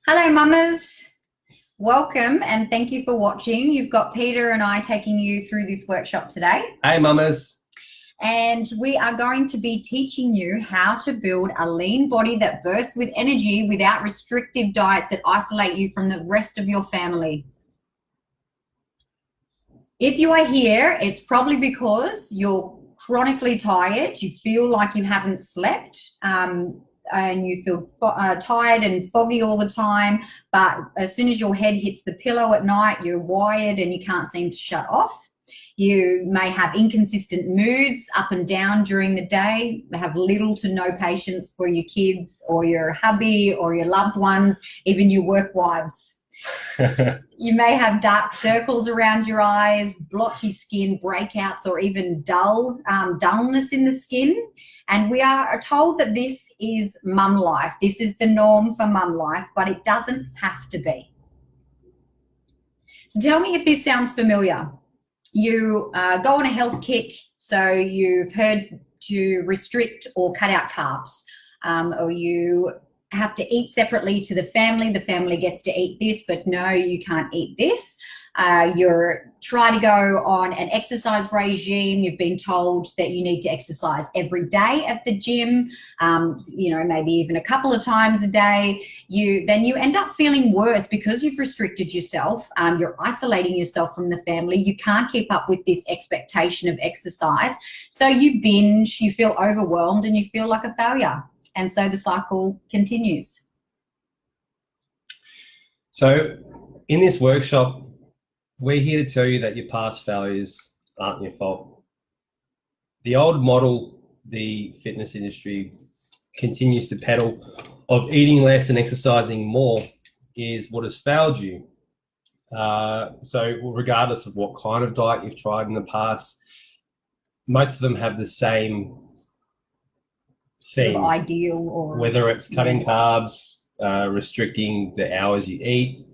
Hello, mamas. Welcome and thank you for watching. You've got Peter and I taking you through this workshop today. Hey, mamas. And we are going to be teaching you how to build a lean body that bursts with energy without restrictive diets that isolate you from the rest of your family. If you are here, it's probably because you're chronically tired, you feel like you haven't slept, and you feel tired and foggy all the time, but as soon as your head hits the pillow at night, you're wired and you can't seem to shut off. You may have inconsistent moods up and down during the day, have little to no patience for your kids or your hubby or your loved ones, even your work wives. You may have dark circles around your eyes, blotchy skin, breakouts, or even dullness in the skin. And we are told that this is mum life. This is the norm for mum life, but it doesn't have to be. So tell me if this sounds familiar. You go on a health kick, so you've heard to restrict or cut out carbs, or you have to eat separately to the family gets to eat this, but no, you can't eat this. You're trying to go on an exercise regime. You've been told that you need to exercise every day at the gym, maybe even a couple of times a day. Then you end up feeling worse because you've restricted yourself. You're isolating yourself from the family. You can't keep up with this expectation of exercise. So you binge, you feel overwhelmed, and you feel like a failure. And so the cycle continues. So in this workshop, we're here to tell you that your past failures aren't your fault. The old model the fitness industry continues to peddle of eating less and exercising more is what has failed you. So regardless of what kind of diet you've tried in the past, most of them have the same thing. Sort of ideal, or whether it's cutting carbs, restricting the hours you eat,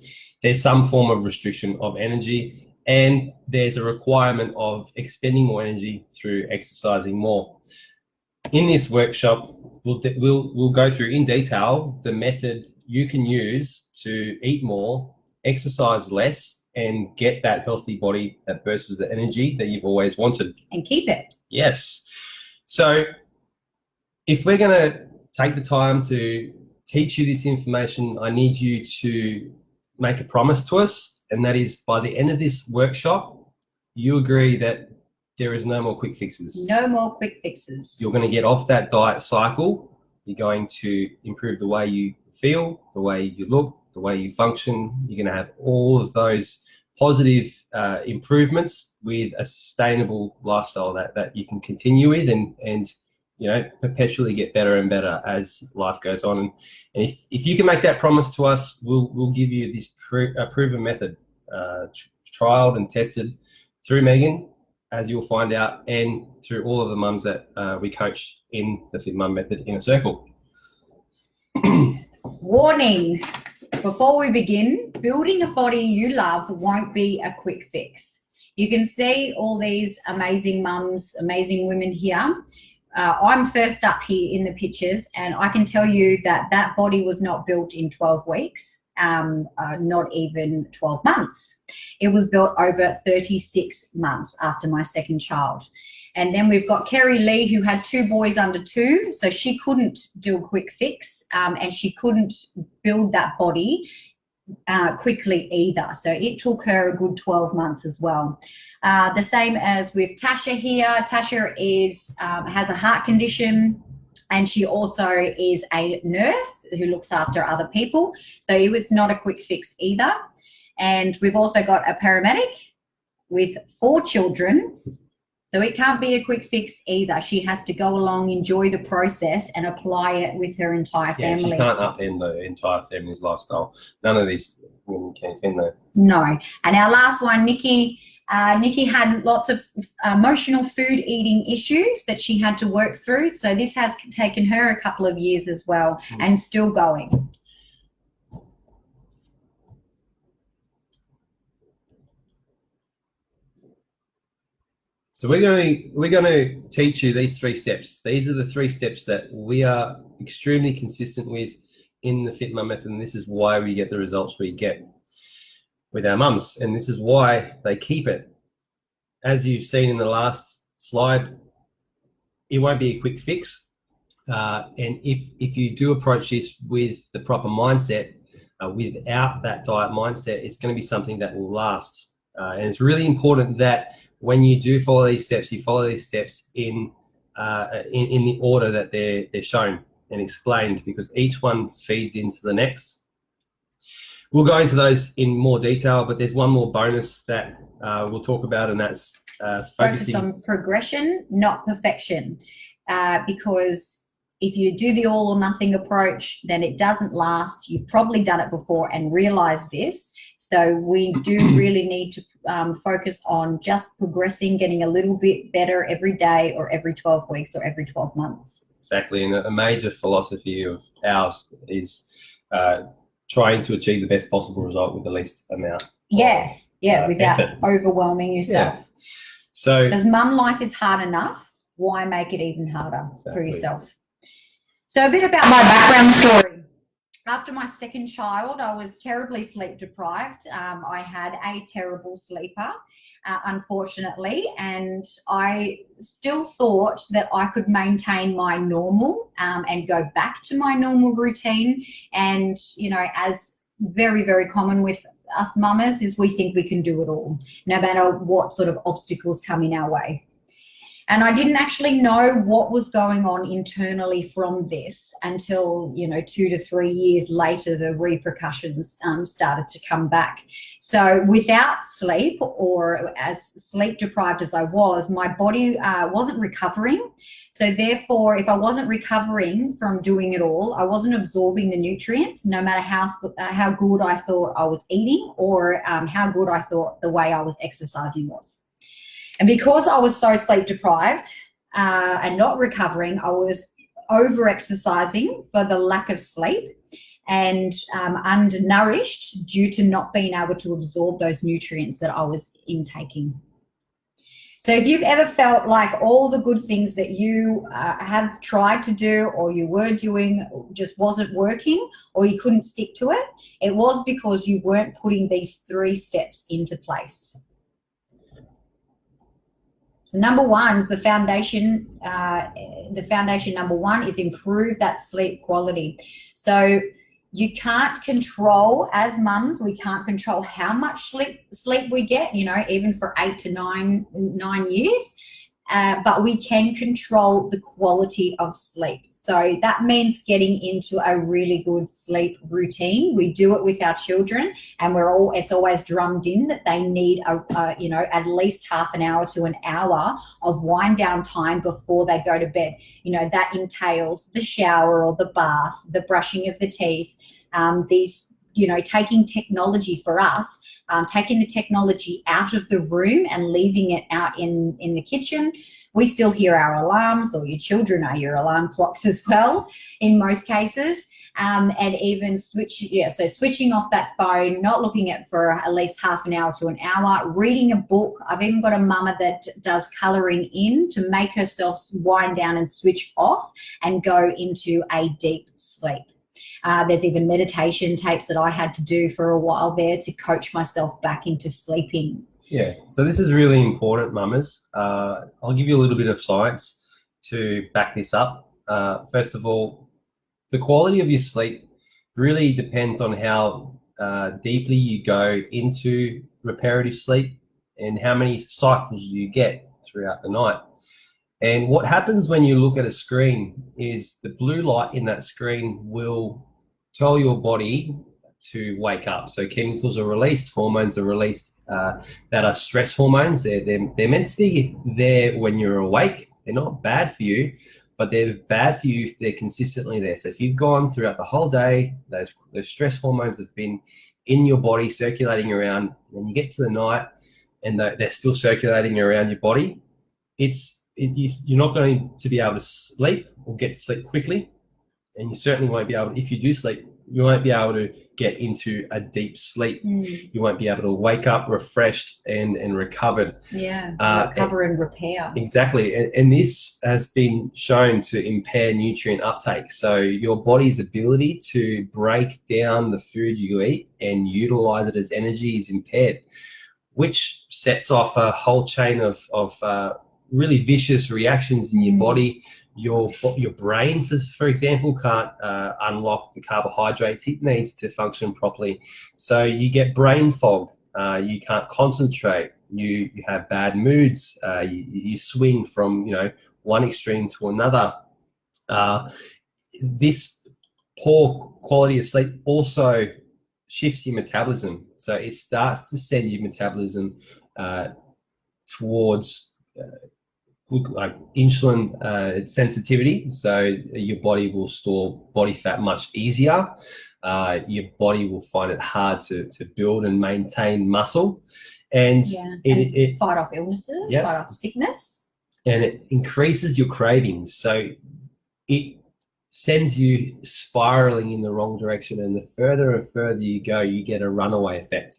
there's some form of restriction of energy, and there's a requirement of expending more energy through exercising more. In this workshop, we'll go through in detail the method you can use to eat more, exercise less, and get that healthy body that bursts with the energy that you've always wanted. And keep it. Yes. So if we're going to take the time to teach you this information, I need you to make a promise to us, and that is by the end of this workshop, you agree that there is no more quick fixes. No more quick fixes. You're going to get off that diet cycle. You're going to improve the way you feel, the way you look, the way you function. You're going to have all of those positive improvements with a sustainable lifestyle that you can continue with and perpetually get better and better as life goes on. And if you can make that promise to us, we'll give you this proven method, trialed and tested through Megan, as you'll find out, and through all of the mums that we coach in the Fit Mum Method Inner Circle. Warning, before we begin, building a body you love won't be a quick fix. You can see all these amazing mums, amazing women here. I'm first up here in the pictures, and I can tell you that body was not built in 12 weeks, not even 12 months. It was built over 36 months after my second child. And then we've got Kerry Lee, who had 2 boys under 2, so she couldn't do a quick fix, and she couldn't build that body quickly either. So it took her a good 12 months as well. The same as with Tasha here. Tasha has a heart condition, and she also is a nurse who looks after other people. So it was not a quick fix either. And we've also got a paramedic with 4 children. So it can't be a quick fix either. She has to go along, enjoy the process, and apply it with her entire family. She can't upend the entire family's lifestyle. None of these women can they? No. And our last one, Nikki. Nikki had lots of emotional food eating issues that she had to work through. So this has taken her a couple of years as well, and still going. So we're going to teach you these 3 steps. These are the 3 steps that we are extremely consistent with in the Fit Mum method, and this is why we get the results we get with our mums, and this is why they keep it. As you've seen in the last slide, it won't be a quick fix, and if you do approach this with the proper mindset, without that diet mindset, it's going to be something that will last. And it's really important that when you do follow these steps, you follow these steps in the order that they're shown and explained, because each one feeds into the next. We'll go into those in more detail, but there's one more bonus that we'll talk about, and that's focus on progression, not perfection, because if you do the all or nothing approach, then it doesn't last. You've probably done it before and realized this. So we do really need to focus on just progressing, getting a little bit better every day, or every 12 weeks, or every 12 months. Exactly, and a major philosophy of ours is trying to achieve the best possible result with the least amount. Without effort. Overwhelming yourself. Yeah. So, because mum life is hard enough, why make it even harder for yourself? So a bit about my background story. After my second child, I was terribly sleep deprived. I had a terrible sleeper, unfortunately, and I still thought that I could maintain my normal and go back to my normal routine. And, you know, as very, very common with us mamas, is we think we can do it all, no matter what sort of obstacles come in our way. And I didn't actually know what was going on internally from this until, 2 to 3 years later, the repercussions started to come back. So without sleep, or as sleep deprived as I was, my body wasn't recovering. So therefore, if I wasn't recovering from doing it all, I wasn't absorbing the nutrients, no matter how good I thought I was eating, or how good I thought the way I was exercising was. And because I was so sleep deprived and not recovering, I was over-exercising for the lack of sleep, and undernourished due to not being able to absorb those nutrients that I was intaking. So if you've ever felt like all the good things that you have tried to do, or you were doing, just wasn't working, or you couldn't stick to it, it was because you weren't putting these 3 steps into place. So number one is the foundation. The foundation number one is improve that sleep quality. So you can't control, as mums, we can't control how much sleep we get, even for 8 to 9 years. But we can control the quality of sleep. So that means getting into a really good sleep routine. We do it with our children, and it's always drummed in that they need at least half an hour to an hour of wind down time before they go to bed. That entails the shower or the bath, the brushing of the teeth, taking technology for us, taking the technology out of the room and leaving it out in the kitchen. We still hear our alarms, or your children are your alarm clocks as well in most cases. And even switching off that phone, not looking at for at least half an hour to an hour, reading a book. I've even got a mama that does colouring in to make herself wind down and switch off and go into a deep sleep. There's even meditation tapes that I had to do for a while there to coach myself back into sleeping. Yeah, so this is really important, mamas. I'll give you a little bit of science to back this up. First of all, the quality of your sleep really depends on how deeply you go into reparative sleep and how many cycles you get throughout the night. And what happens when you look at a screen is the blue light in that screen will tell your body to wake up. So chemicals are released, hormones are released that are stress hormones. They're meant to be there when you're awake. They're not bad for you, but they're bad for you if they're consistently there. So if you've gone throughout the whole day, those stress hormones have been in your body circulating around, and you get to the night and they're still circulating around your body, you're not going to be able to sleep or get to sleep quickly. And you certainly won't be able, if you do sleep, You won't be able to get into a deep sleep. You won't be able to wake up refreshed and recovered. Yeah, recover and repair. Exactly. And this has been shown to impair nutrient uptake. So your body's ability to break down the food you eat and utilize it as energy is impaired, which sets off a whole chain of really vicious reactions in your body. Your brain, for example, can't unlock the carbohydrates it needs to function properly. So you get brain fog. You can't concentrate. You have bad moods. You swing from one extreme to another. This poor quality of sleep also shifts your metabolism. So it starts to send your metabolism towards like insulin sensitivity. So your body will store body fat much easier. Your body will find it hard to build and maintain muscle. And it fight off illnesses, fight off sickness. And it increases your cravings. So it sends you spiraling in the wrong direction. And the further and further you go, you get a runaway effect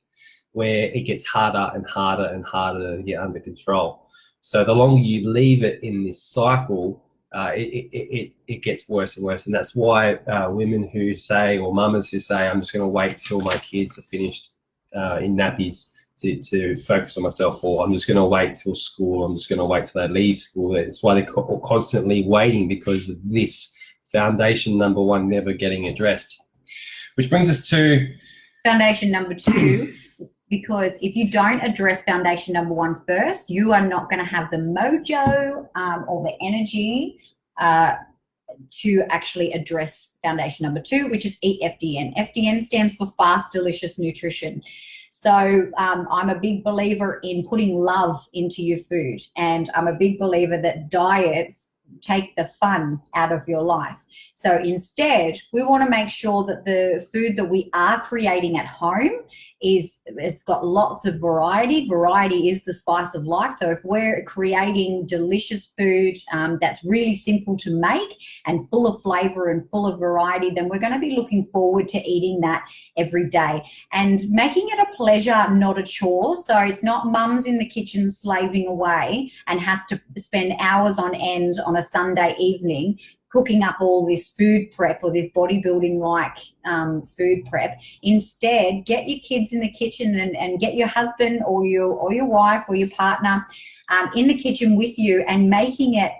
where it gets harder and harder and harder to get under control. So the longer you leave it in this cycle, it gets worse and worse. And that's why women who say, or mamas who say, I'm just going to wait till my kids are finished in nappies to focus on myself, or I'm just going to wait till school, I'm just going to wait till they leave school. It's why they're constantly waiting, because of this foundation number one never getting addressed. Which brings us to foundation number two. Because if you don't address foundation number one first, you are not going to have the mojo or the energy to actually address foundation number two, which is eat FDN. FDN stands for fast, delicious nutrition. So I'm a big believer in putting love into your food, and I'm a big believer that diets take the fun out of your life. So instead, we want to make sure that the food that we are creating at home it's got lots of variety. Variety is the spice of life. So if we're creating delicious food that's really simple to make and full of flavor and full of variety, then we're going to be looking forward to eating that every day and making it a pleasure, not a chore. So it's not mums in the kitchen slaving away and has to spend hours on end on a Sunday evening cooking up all this food prep or this bodybuilding like food prep. Instead, get your kids in the kitchen and get your husband or your wife or your partner in the kitchen with you and making it,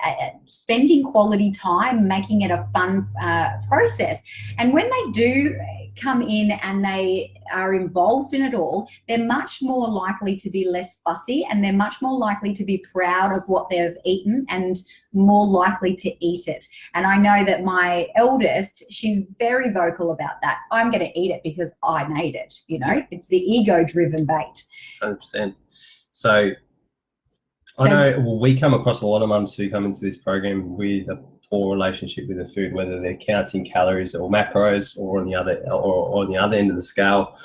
spending quality time, making it a fun process. And when they do come in and they are involved in it all, they're much more likely to be less fussy, and they're much more likely to be proud of what they've eaten and more likely to eat it. And I know that my eldest, she's very vocal about that. I'm going to eat it because I made it, it's the ego-driven bait. 100%. So I know we come across a lot of mums who come into this program with a poor relationship with the food, whether they're counting calories or macros, or on the other end of the scale,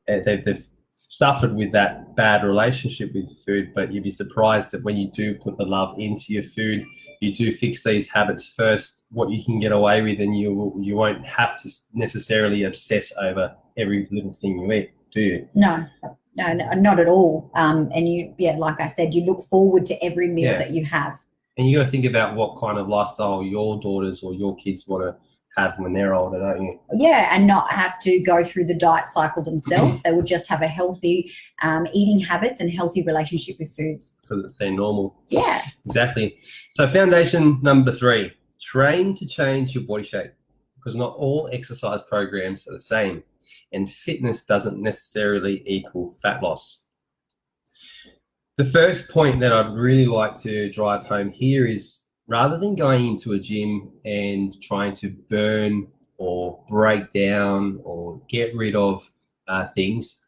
they've suffered with that bad relationship with food. But you'd be surprised that when you do put the love into your food, you do fix these habits first, what you can get away with, and you won't have to necessarily obsess over every little thing you eat, do you? No, not at all. And you, like I said, you look forward to every meal that you have. And you got to think about what kind of lifestyle your daughters or your kids want to have when they're older, don't you? Yeah, and not have to go through the diet cycle themselves. They will just have a healthy eating habits and healthy relationship with foods. Because it's their normal. Yeah. Exactly. So foundation number 3, train to change your body shape, because not all exercise programs are the same, and fitness doesn't necessarily equal fat loss. The first point that I'd really like to drive home here is, rather than going into a gym and trying to burn or break down or get rid of things,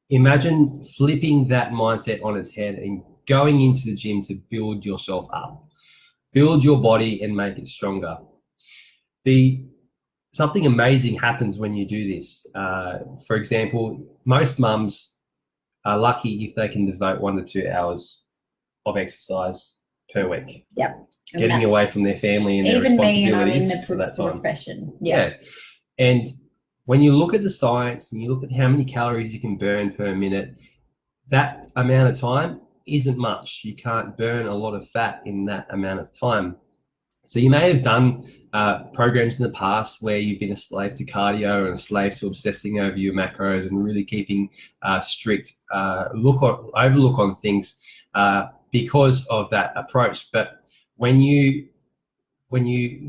imagine flipping that mindset on its head and going into the gym to build yourself up, build your body and make it stronger. Something amazing happens when you do this. For example, most mums are lucky if they can devote 1 to 2 hours of exercise per week. Yep. Getting away from their family and their responsibilities for that time. Profession. Yeah. And when you look at the science and you look at how many calories you can burn per minute, that amount of time isn't much. You can't burn a lot of fat in that amount of time. So you may have done programs in the past where you've been a slave to cardio and a slave to obsessing over your macros and really keeping strict overlook on things because of that approach. But when you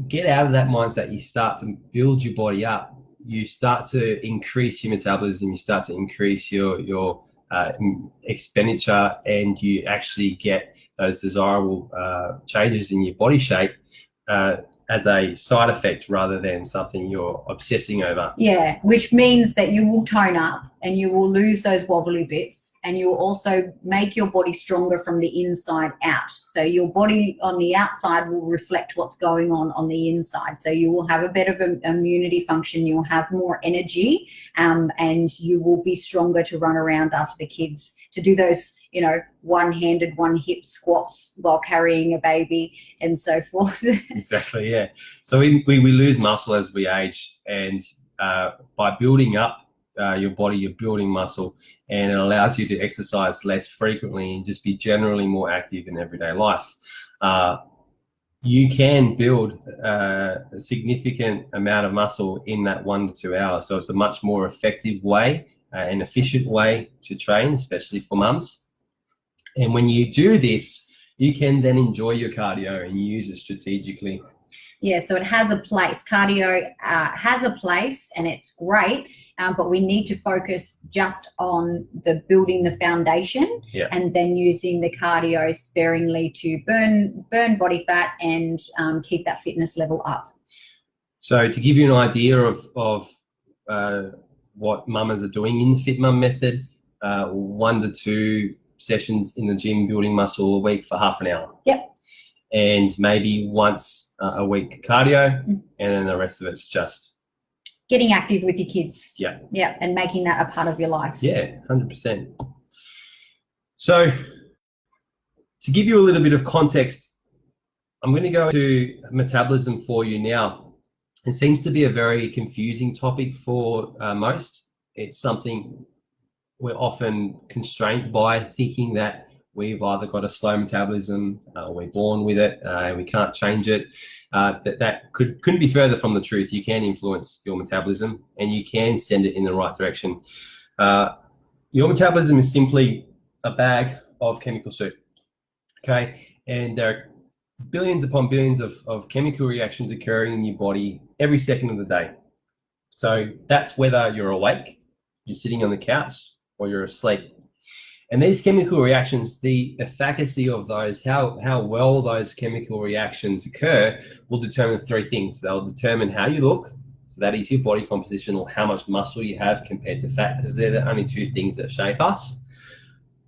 get out of that mindset, you start to build your body up. You start to increase your metabolism. You start to increase your expenditure, and you actually get those desirable changes in your body shape as a side effect rather than something you're obsessing over. Yeah, which means that you will tone up and you will lose those wobbly bits, and you will also make your body stronger from the inside out. So your body on the outside will reflect what's going on the inside. So you will have a better immunity function, you will have more energy, and you will be stronger to run around after the kids, to do those, you know, one-handed, one-hip squats while carrying a baby and so forth. Exactly, yeah. So we lose muscle as we age, and by building up your body, you're building muscle, and it allows you to exercise less frequently and just be generally more active in everyday life. You can build a significant amount of muscle in that 1 to 2 hours. So it's a much more effective way, an efficient way to train, especially for mums. And when you do this, you can then enjoy your cardio and use it strategically. Yeah, so it has a place. Cardio has a place, and it's great, but we need to focus just on the building the foundation, and then using the cardio sparingly to burn body fat and keep that fitness level up. So to give you an idea of what mamas are doing in the Fit Mum method, 1 to 2 sessions in the gym building muscle a week for half an hour. Yep. And maybe once a week cardio, and then the rest of it's just getting active with your kids. Yeah. Yeah, and making that a part of your life. Yeah, 100%. So to give you a little bit of context, I'm going to go to metabolism for you now. It seems to be a very confusing topic for most. It's something we're often constrained by, thinking that we've either got a slow metabolism, we're born with it, we can't change it. That couldn't be further from the truth. You can influence your metabolism, and you can send it in the right direction. Your metabolism is simply a bag of chemical soup, okay? And there are billions upon billions of chemical reactions occurring in your body every second of the day. So that's whether you're awake, you're sitting on the couch, or you're asleep. And these chemical reactions, the efficacy of those, how well those chemical reactions occur, will determine 3 things. They'll determine how you look, so that is your body composition, or how much muscle you have compared to fat, because they're the only 2 things that shape us.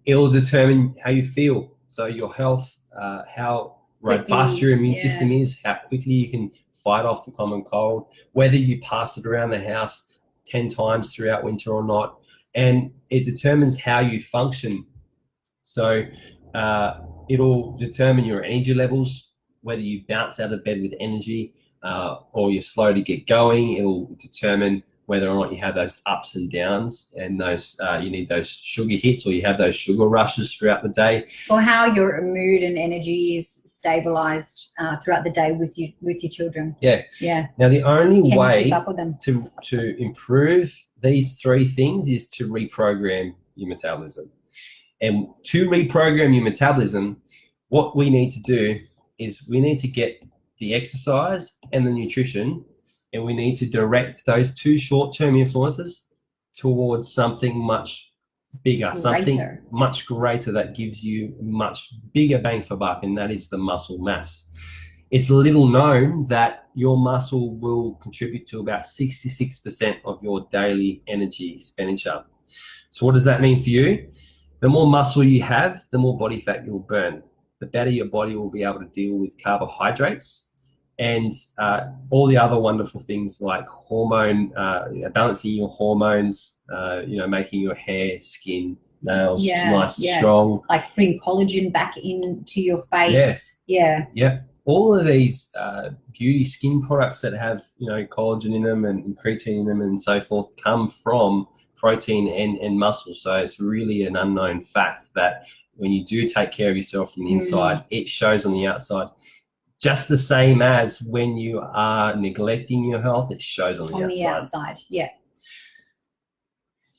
It'll determine how you feel, so your health, how robust your immune system is, how quickly you can fight off the common cold, whether you pass it around the house 10 times throughout winter or not. And it determines how you function. So it'll determine your energy levels, whether you bounce out of bed with energy or you're slow to get going. It'll determine whether or not you have those ups and downs, and those you need those sugar hits, or you have those sugar rushes throughout the day. Or how your mood and energy is stabilized throughout the day with your children. Yeah. Yeah. Now the only way keep up with them? to improve these 3 things is to reprogram your metabolism. And to reprogram your metabolism, what we need to do is we need to get the exercise and the nutrition, and we need to direct those 2 short-term influences towards something much bigger, something much greater that gives you much bigger bang for buck, and that is the muscle mass. It's little known that your muscle will contribute to about 66% of your daily energy expenditure. So what does that mean for you? The more muscle you have, the more body fat you'll burn. The better your body will be able to deal with carbohydrates and all the other wonderful things like balancing your hormones, making your hair, skin, nails nice and strong. Like putting collagen back into your face. Yeah. all of these beauty skin products that have, you know, collagen in them and creatine in them and so forth come from protein and muscle. So it's really an unknown fact that when you do take care of yourself from the inside, it shows on the outside. Just the same as when you are neglecting your health, it shows on the outside. Yeah.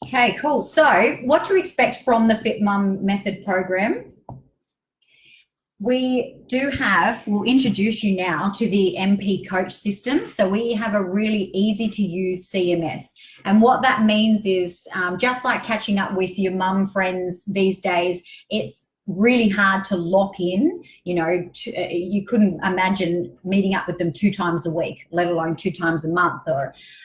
Okay, cool. So what to expect from the Fit Mum Method program? We do have, we'll introduce you now to the MP Coach system. So we have a really easy to use CMS. And what that means is just like catching up with your mum friends these days, it's really hard to lock in, you know, you couldn't imagine meeting up with them 2 times a week, let alone 2 times a month.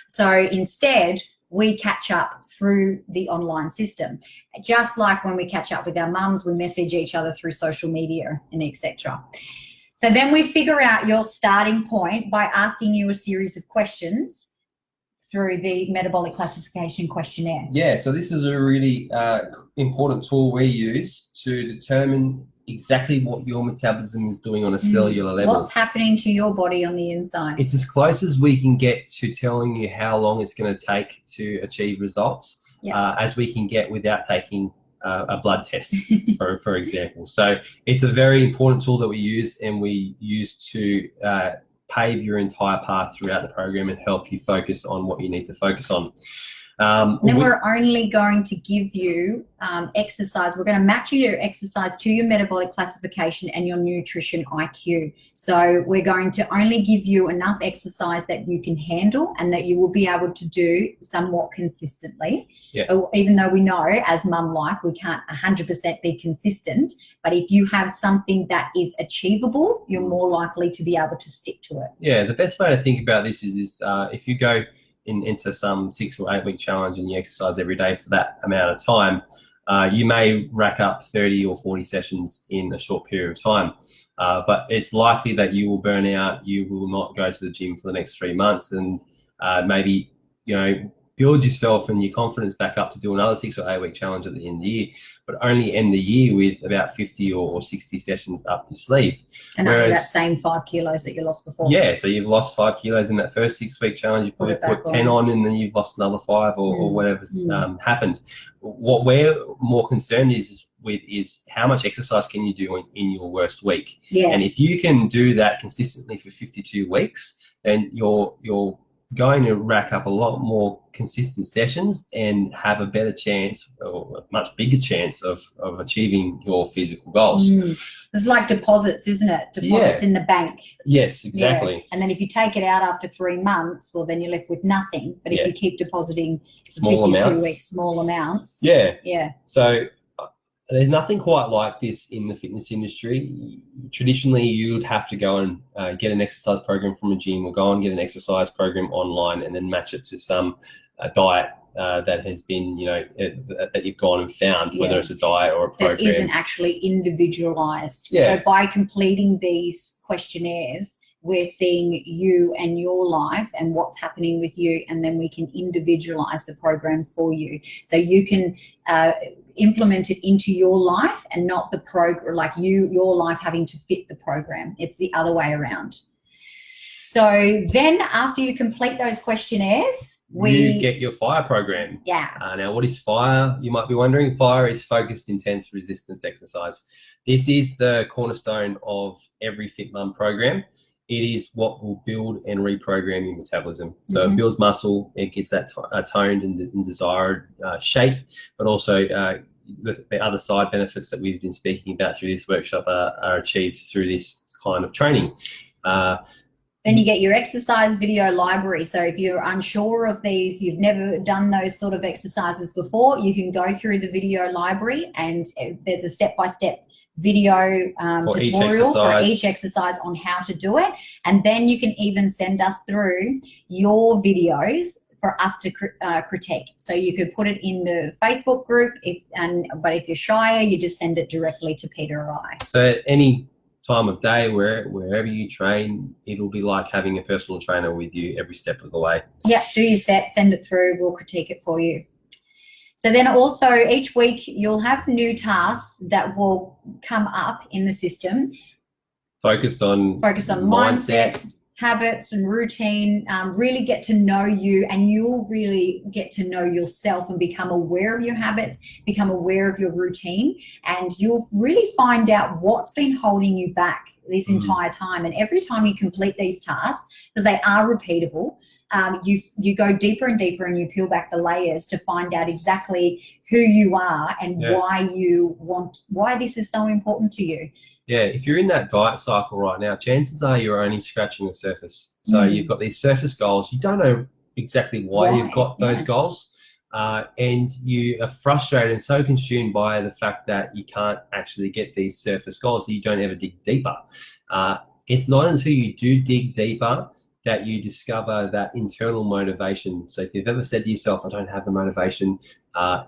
So instead, we catch up through the online system. Just like when we catch up with our mums, we message each other through social media and etc. So then we figure out your starting point by asking you a series of questions through the metabolic classification questionnaire. Yeah, so this is a really important tool we use to determine exactly what your metabolism is doing on a cellular level. What's happening to your body on the inside? It's as close as we can get to telling you how long it's going to take to achieve results as we can get without taking a blood test, for example. So it's a very important tool that we use, and we use to pave your entire path throughout the program and help you focus on what you need to focus on. Then we're only going to give you exercise. We're going to match you to exercise to your metabolic classification and your nutrition IQ. So we're going to only give you enough exercise that you can handle and that you will be able to do somewhat consistently. Even though we know as mum life, we can't 100% be consistent. But if you have something that is achievable, you're more likely to be able to stick to it. Yeah, the best way to think about this is if you go into some 6 or 8 week challenge and you exercise every day for that amount of time, you may rack up 30 or 40 sessions in a short period of time. But it's likely that you will burn out, you will not go to the gym for the next 3 months, and maybe, you know, build yourself and your confidence back up to do another 6 or 8 week challenge at the end of the year, but only end the year with about 50 or 60 sessions up your sleeve. And only that same 5 kilos that you lost before. Yeah, so you've lost 5 kilos in that first 6 week challenge, you probably put 10 on, and then you've lost another 5 or whatever's happened. What we're more concerned with is how much exercise can you do in your worst week. And if you can do that consistently for 52 weeks, then you're going to rack up a lot more consistent sessions and have a better chance, or a much bigger chance of achieving your physical goals. It's like deposits, isn't it? Deposits in the bank. Yes, exactly. Yeah. And then if you take it out after 3 months, well, then you're left with nothing. But if you keep depositing small 52 amounts. weeks, small amounts. Yeah. So there's nothing quite like this in the fitness industry. Traditionally, you would have to go and get an exercise program from a gym, or go and get an exercise program online and then match it to some diet that has been, you know, that you've gone and found, whether it's a diet or a program. That isn't actually individualized. Yeah. So by completing these questionnaires, we're seeing you and your life and what's happening with you, and then we can individualize the program for you. So you can implement it into your life, and not the program, like your life having to fit the program. It's the other way around. So then after you complete those questionnaires, you get your FIRE program. Yeah. Now, what is FIRE? You might be wondering. FIRE is focused intense resistance exercise. This is the cornerstone of every Fit Mum program. It is what will build and reprogram your metabolism. So it builds muscle, it gets that toned and desired shape, but also the other side benefits that we've been speaking about through this workshop are achieved through this kind of training. Then you get your exercise video library. So if you're unsure of these, you've never done those sort of exercises before, you can go through the video library, and there's a step-by-step video tutorial for each exercise on how to do it. And then you can even send us through your videos for us to critique. So you could put it in the Facebook group, but if you're shyer, you just send it directly to Peter or I. So any time of day, wherever you train, it'll be like having a personal trainer with you every step of the way. Yeah, do your set, send it through, we'll critique it for you. So then also each week you'll have new tasks that will come up in the system. focused on mindset, habits and routine, really get to know you, and you'll really get to know yourself and become aware of your habits, become aware of your routine, and you'll really find out what's been holding you back this entire time. And every time you complete these tasks, because they are repeatable, you go deeper and deeper, and you peel back the layers to find out exactly who you are and why this is so important to you. Yeah, if you're in that diet cycle right now, chances are you're only scratching the surface. So you've got these surface goals. You don't know exactly why you've got those goals. And you are frustrated and so consumed by the fact that you can't actually get these surface goals that you don't ever dig deeper. It's not until you do dig deeper that you discover that internal motivation. So if you've ever said to yourself, I don't have the motivation,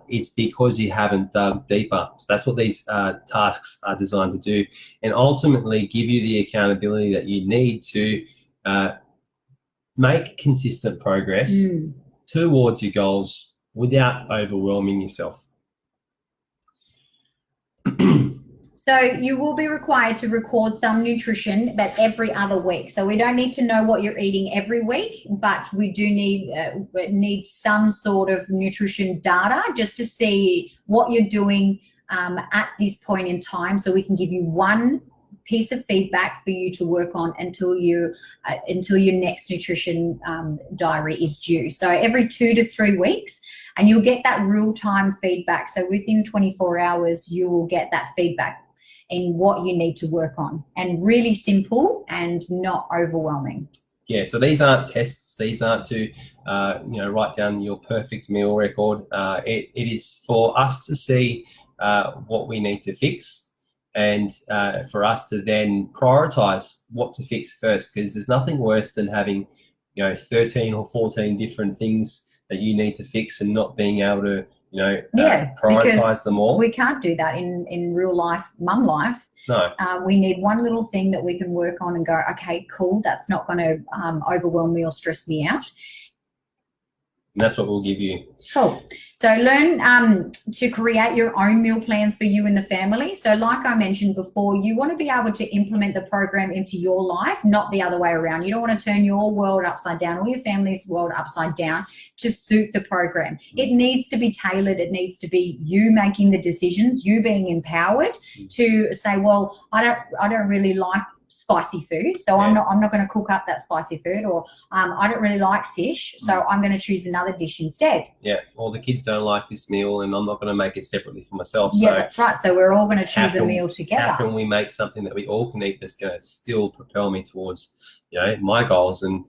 it's because you haven't dug deeper. So that's what these tasks are designed to do, and ultimately give you the accountability that you need to make consistent progress towards your goals without overwhelming yourself. So you will be required to record some nutrition, but every other week. So we don't need to know what you're eating every week, but we do need some sort of nutrition data just to see what you're doing at this point in time, so we can give you one piece of feedback for you to work on until your next nutrition diary is due. So every 2 to 3 weeks, and you'll get that real-time feedback. So within 24 hours, you will get that feedback in what you need to work on, and really simple and not overwhelming. Yeah, so these aren't tests. These aren't to write down your perfect meal record. It is for us to see what we need to fix, and for us to then prioritize what to fix first, because there's nothing worse than having 13 or 14 different things that you need to fix and not being able to prioritize them all. We can't do that in real life, mum life. No. We need one little thing that we can work on and go, okay, cool, that's not going to overwhelm me or stress me out. And that's what we'll give you. Cool. So learn to create your own meal plans for you and the family. So like I mentioned before, you want to be able to implement the program into your life, not the other way around. You don't want to turn your world upside down or your family's world upside down to suit the program. It needs to be tailored. It needs to be you making the decisions, you being empowered to say, well, I don't really like spicy food, so I'm not going to cook up that spicy food, or I don't really like fish, so I'm going to choose another dish instead. Yeah, or the kids don't like this meal and I'm not going to make it separately for myself. Yeah, so that's right. So we're all going to choose a meal together. How can we make something that we all can eat that's going to still propel me towards my goals and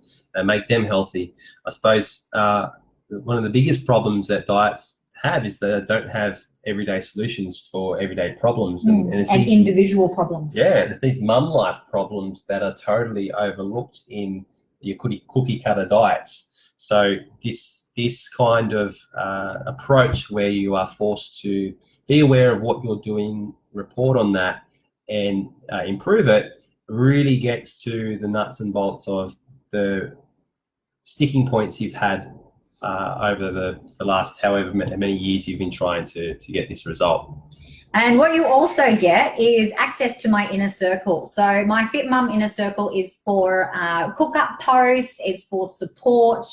make them healthy? I suppose one of the biggest problems that diets have is that they don't have everyday solutions for everyday problems and it's these individual problems. Yeah, it's these mum life problems that are totally overlooked in your cookie cutter diets. So this kind of approach where you are forced to be aware of what you're doing, report on that, and improve it, really gets to the nuts and bolts of the sticking points you've had over the last however many years you've been trying to get this result. And what you also get is access to my inner circle. So my Fit Mum inner circle is for cook-up posts, it's for support,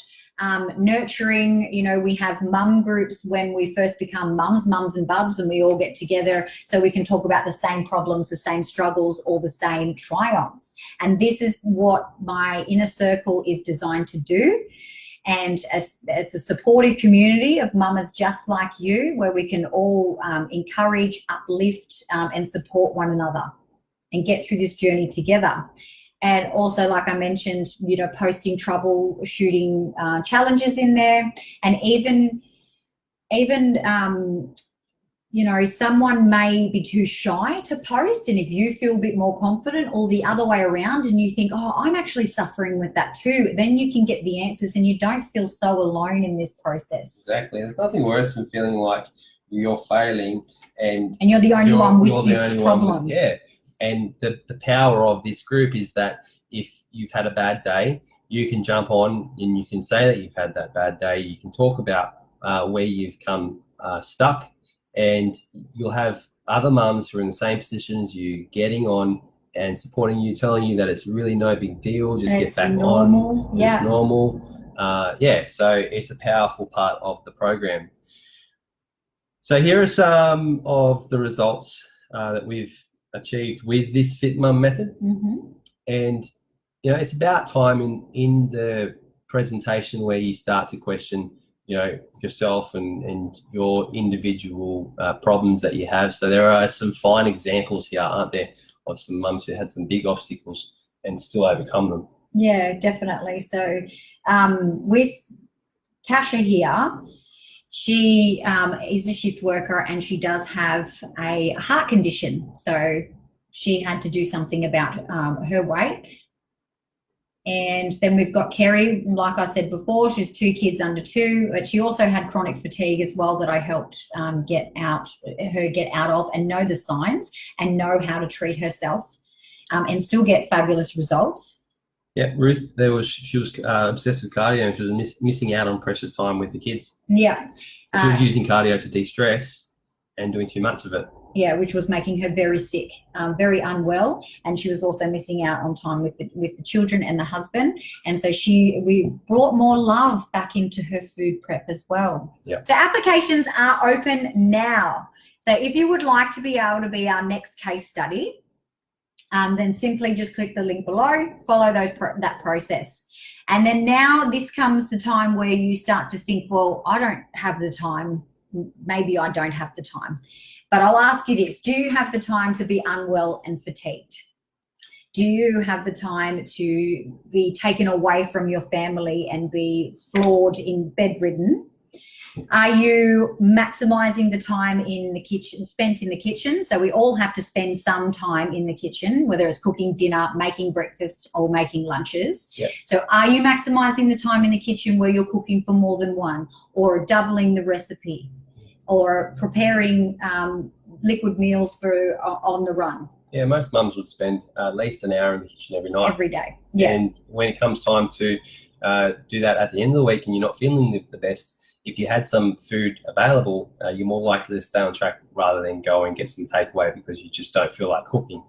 nurturing. We have mum groups when we first become mums and bubs, and we all get together so we can talk about the same problems, the same struggles, or the same triumphs. And this is what my inner circle is designed to do. And it's a supportive community of mamas just like you, where we can all encourage, uplift, and support one another and get through this journey together. And also, like I mentioned, posting troubleshooting challenges in there, and even someone may be too shy to post, and if you feel a bit more confident, or the other way around, and you think, oh, I'm actually suffering with that too, then you can get the answers and you don't feel so alone in this process. Exactly. There's nothing worse than feeling like you're failing and you're the only one with this problem. And the power of this group is that if you've had a bad day, you can jump on and you can say that you've had that bad day. You can talk about where you've come stuck, and you'll have other mums who are in the same position as you getting on and supporting you, telling you that it's really no big deal, just And get it's back normal. on, Yeah. it's normal. So it's a powerful part of the program. So here are some of the results that we've achieved with this Fit Mum method. And it's about time in the presentation where you start to question yourself and your individual problems that you have. So there are some fine examples here, aren't there, of some mums who had some big obstacles and still overcome them. Yeah, definitely. So with Tasha here, she is a shift worker and she does have a heart condition. So she had to do something about her weight. And then we've got Kerry, like I said before, she's 2 kids under 2, but she also had chronic fatigue as well that I helped get out of and know the signs and know how to treat herself and still get fabulous results. Yeah, Ruth, she was obsessed with cardio and she was missing out on precious time with the kids. Yeah. So she was using cardio to de-stress and doing too much of it. Yeah, which was making her very sick, very unwell, and she was also missing out on time with the children and the husband. And so we brought more love back into her food prep as well. Yeah. So applications are open now. So if you would like to be able to be our next case study, then simply just click the link below, follow that process. And then now this comes the time where you start to think, well, I don't have the time. Maybe I don't have the time. But I'll ask you this, do you have the time to be unwell and fatigued? Do you have the time to be taken away from your family and be flawed in bedridden? Are you maximizing the time in the kitchen, spent in the kitchen? So we all have to spend some time in the kitchen, whether it's cooking dinner, making breakfast or making lunches. Yep. So are you maximizing the time in the kitchen where you're cooking for more than one, or doubling the recipe, or preparing liquid meals for on the run? Yeah, most mums would spend at least an hour in the kitchen every night. Every day, yeah. And when it comes time to do that at the end of the week and you're not feeling the best, if you had some food available, you're more likely to stay on track rather than go and get some takeaway because you just don't feel like cooking.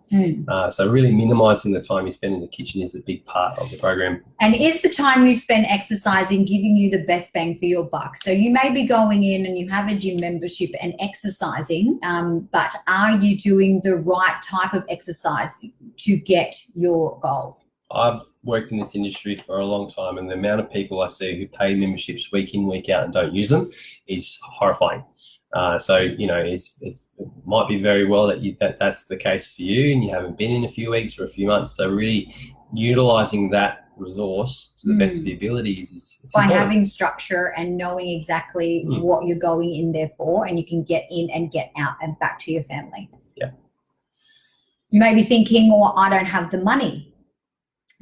So really minimising the time you spend in the kitchen is a big part of the program. And is the time you spend exercising giving you the best bang for your buck? So you may be going in and you have a gym membership and exercising, but are you doing the right type of exercise to get your goal? I've worked in this industry for a long time, and the amount of people I see who pay memberships week in, week out and don't use them is horrifying. It might be very well that that's the case for you and you haven't been in a few weeks or a few months. So really utilising that resource to the best of your abilities is by important. having structure and knowing exactly what you're going in there for, and you can get in and get out and back to your family. Yeah. You may be thinking, well, I don't have the money.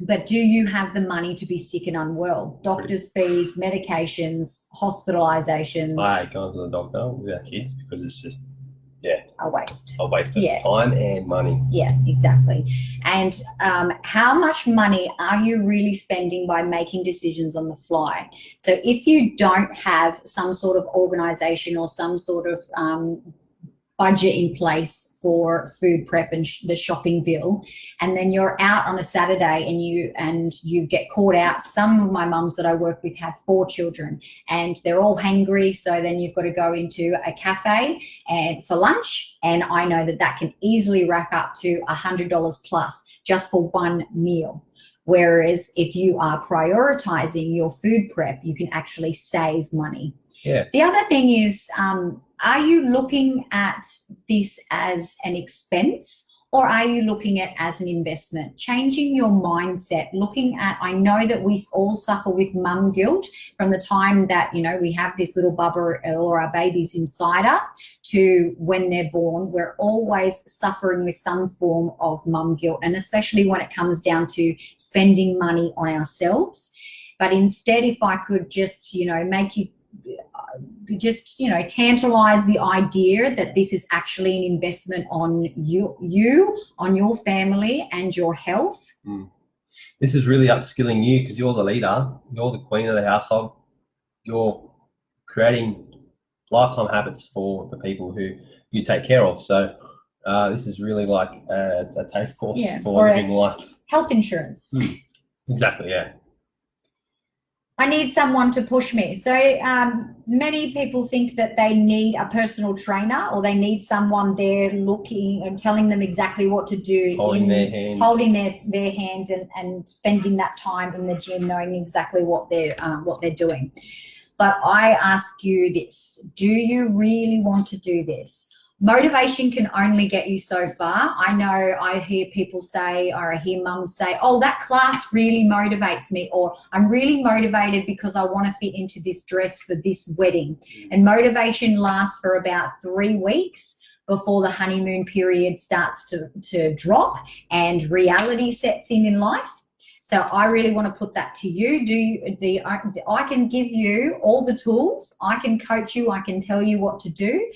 But do you have the money to be sick and unwell? Doctor's fees, medications, hospitalizations. I hate going to the doctor with our kids because it's just, a waste. A waste of time and money. Yeah, exactly. And how much money are you really spending by making decisions on the fly? So if you don't have some sort of organization or some sort of budget in place for food prep and the shopping bill, and then you're out on a Saturday and you get caught out. Some of my mums that I work with have 4 children and they're all hangry, so then you've got to go into a cafe and for lunch, and I know that can easily rack up to $100 plus just for one meal. Whereas if you are prioritizing your food prep, you can actually save money. Yeah. The other thing is, are you looking at this as an expense or are you looking at it as an investment? Changing your mindset, looking at, I know that we all suffer with mum guilt from the time that, we have this little bubba or our babies inside us to when they're born. We're always suffering with some form of mum guilt, and especially when it comes down to spending money on ourselves. But instead, if I could just, make you tantalize the idea that this is actually an investment on you, on your family and your health. This is really upskilling you because you're the leader, you're the queen of the household, you're creating lifetime habits for the people who you take care of. So This is really like a TAFE course for or living life. Health insurance. Exactly, yeah. I need someone to push me. So many people think that they need a personal trainer, or they need someone there looking and telling them exactly what to do, Holding their hand, and spending that time in the gym, knowing exactly what they're doing. But I ask you this: do you really want to do this? Motivation can only get you so far. I know I hear people say, or I hear mums say, oh, that class really motivates me, or I'm really motivated because I want to fit into this dress for this wedding. And motivation lasts for about 3 weeks before the honeymoon period starts to drop and reality sets in life. So I really want to put that to you. I can give you all the tools. I can coach you. I can tell you what to do.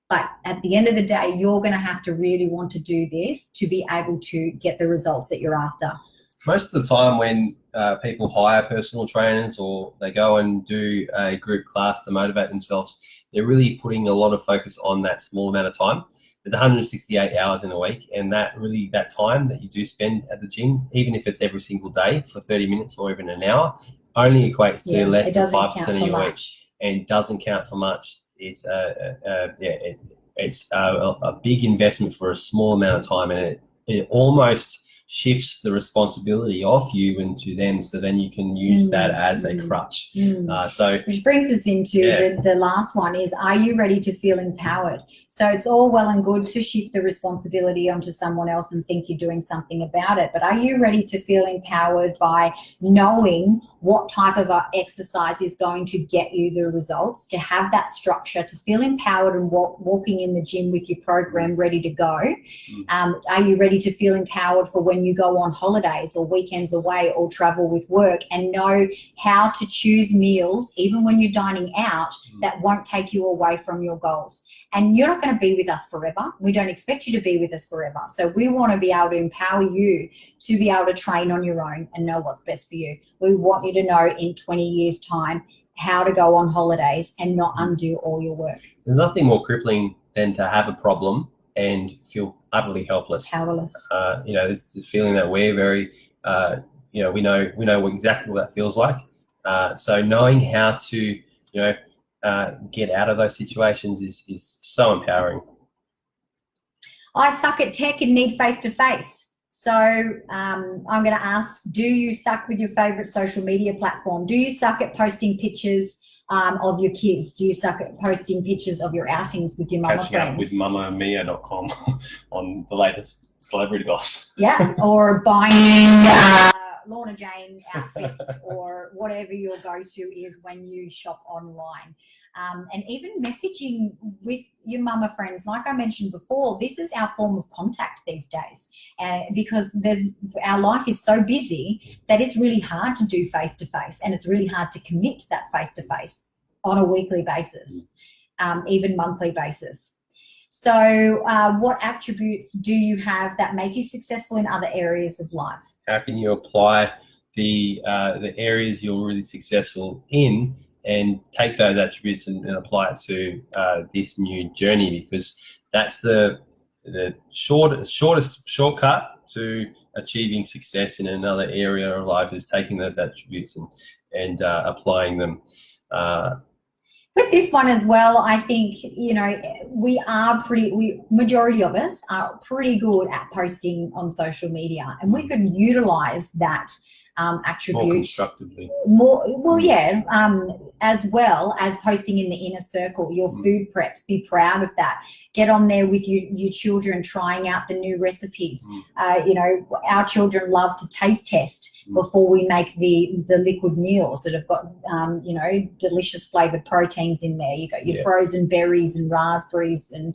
But at the end of the day, you're going to have to really want to do this to be able to get the results that you're after. Most of the time when people hire personal trainers or they go and do a group class to motivate themselves, they're really putting a lot of focus on that small amount of time. There's 168 hours in a week, and that time that you do spend at the gym, even if it's every single day for 30 minutes or even an hour, only equates to less than 5% of your week, and doesn't count for much. It's a big investment for a small amount of time, and it almost shifts the responsibility off you into them, so then you can use that as a crutch. So which brings us into the last one is, are you ready to feel empowered? So it's all well and good to shift the responsibility onto someone else and think you're doing something about it, but are you ready to feel empowered by knowing what type of exercise is going to get you the results, to have that structure, to feel empowered and walking in the gym with your program ready to go? Are you ready to feel empowered for when you go on holidays or weekends away or travel with work, and know how to choose meals, even when you're dining out, that won't take you away from your goals? And you're not going to be with us forever. We don't expect you to be with us forever. So we want to be able to empower you to be able to train on your own and know what's best for you. We want you to know in 20 years' time how to go on holidays and not undo all your work. There's nothing more crippling than to have a problem and feel utterly helpless. Powerless. It's the feeling that we're very, we know exactly what that feels like. So knowing how to, get out of those situations is so empowering. I suck at tech and need face-to-face. So I'm going to ask, do you suck with your favorite social media platform? Do you suck at posting pictures of your kids? Do you suck at posting pictures of your outings with your mama friends? Catching up with mamamia.com on the latest celebrity gossip. Yeah, or buying Lorna Jane outfits or whatever your go-to is when you shop online. And even messaging with your mama friends, like I mentioned before, this is our form of contact these days, because our life is so busy that it's really hard to do face-to-face, and it's really hard to commit to that face-to-face on a weekly basis, even monthly basis. So what attributes do you have that make you successful in other areas of life? How can you apply the areas you're really successful in and take those attributes and apply it to this new journey? Because that's the shortest shortcut to achieving success in another area of life, is taking those attributes and applying them. With this one as well, I think, majority of us are pretty good at posting on social media, and we could utilize that attribute more constructively. As well as posting in the inner circle, your food preps. Be proud of that. Get on there with your children, trying out the new recipes. Our children love to taste test before we make the liquid meals that have got delicious flavored proteins in there. You got your frozen berries and raspberries and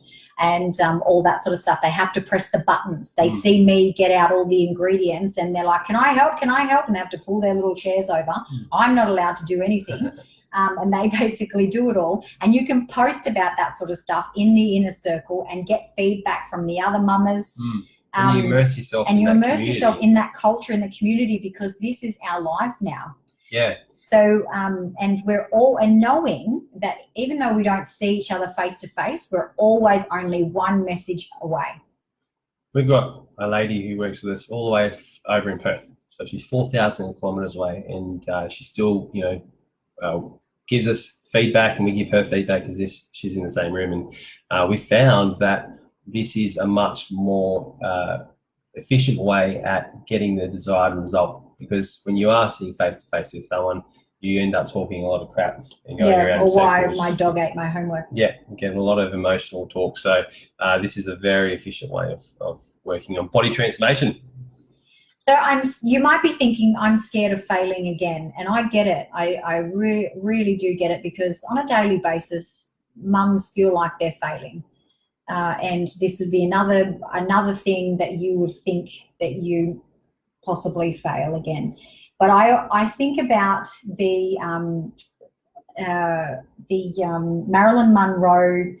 all that sort of stuff. They have to press the buttons. They see me get out all the ingredients and they're like, can I help? And they have to pull their little chairs over. I'm not allowed to do anything. And they basically do it all. And you can post about that sort of stuff in the inner circle and get feedback from the other mamas. And you immerse yourself yourself in that culture, in the community, because this is our lives now. Yeah. So, and knowing that even though we don't see each other face to face, we're always only one message away. We've got a lady who works with us all the way over in Perth. So she's 4,000 kilometres away, and she still, gives us feedback, and we give her feedback as if she's in the same room. And we found that this is a much more efficient way at getting the desired result, because when you are sitting face to face with someone, you end up talking a lot of crap and going around in circles. Why my dog ate my homework. Yeah, getting a lot of emotional talk. So this is a very efficient way of working on body transformation. So you might be thinking, I'm scared of failing again. And I get it. I really do get it, because on a daily basis, mums feel like they're failing. And this would be another thing that you would think that you possibly fail again. But I think about the Marilyn Monroe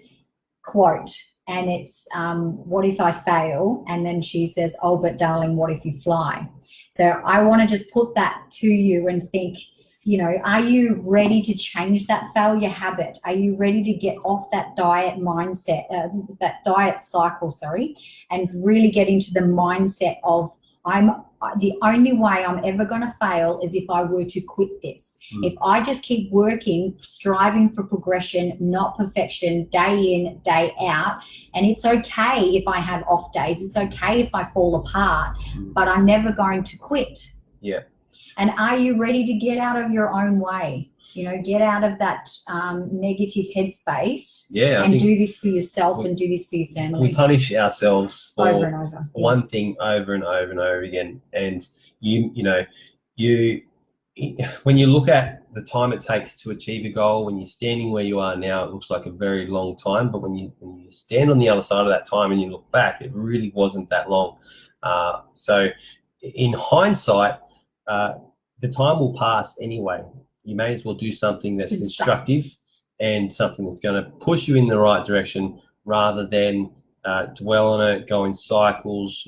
quote, and it's what if I fail? And then she says, oh, but darling, what if you fly? So I want to just put that to you and think, are you ready to change that failure habit? Are you ready to get off that diet mindset, that diet cycle, and really get into the mindset of, the only way I'm ever going to fail is if I were to quit this. If I just keep working, striving for progression, not perfection, day in, day out, and it's okay if I have off days, it's okay if I fall apart, but I'm never going to quit. Yeah. And are you ready to get out of your own way? Get out of that negative headspace, and do this for yourself and do this for your family. We punish ourselves for over and over. one thing over and over and over again. And when you look at the time it takes to achieve a goal, when you're standing where you are now, it looks like a very long time. But when you stand on the other side of that time and you look back, it really wasn't that long. So in hindsight, the time will pass anyway. You may as well do something that's constructive and something that's going to push you in the right direction, rather than dwell on it, go in cycles,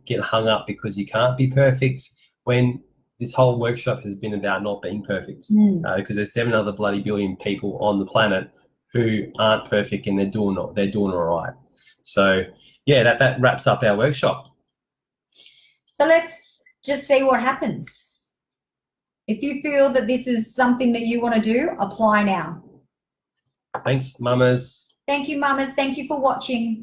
get hung up because you can't be perfect, when this whole workshop has been about not being perfect. Because there's 7 other bloody billion people on the planet who aren't perfect, and they're doing all right. So yeah, that wraps up our workshop. So let's just see what happens. If you feel that this is something that you want to do, apply now. Thanks, mamas. Thank you, mamas. Thank you for watching.